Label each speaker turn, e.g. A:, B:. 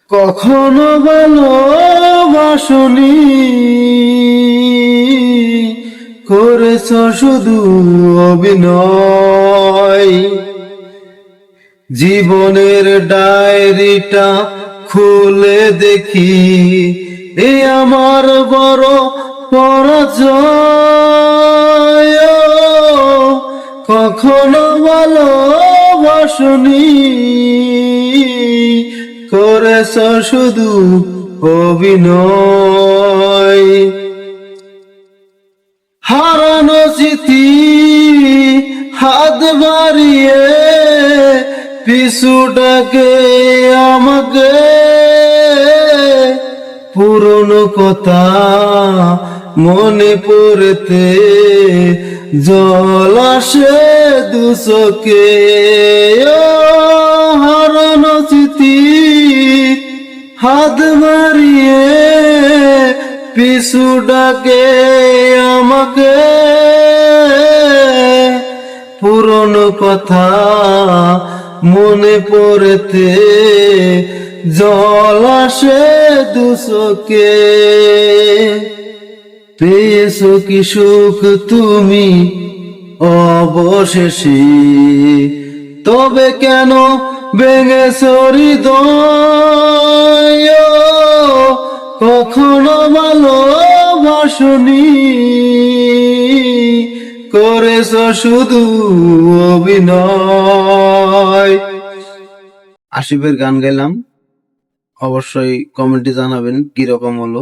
A: কখনো ভালোবাসনি, করেছ শুধু অভিনয়। জীবনের ডায়েরিটা খুলে দেখি, এ আমার বড় পরাজয়। কখনো ভালোবাসনি, করেছ শুধু অভিনয়। হারানো স্মৃতি হাত বাড়িয়ে পিছু ডাকে আমাকে, পুরনো কথা মনে পড়তে জল আসে দুচোখে। হারানো স্মৃতি হাত বাড়িয়ে পিছু ডাকে আমাকে, পুরনো কথা মনে পড়তে জল আসে দুচোখে। পেয়েছো কি সুখ তুমি অবশেষে, তবে কেন ভেঙেছো হৃদয়? কখনো ভালোবাসনি, করেছ শুধু অভিনয়। আসিফের গান গাইলাম, অবশ্যই কমেন্টে জানাবেন কিরকম হলো।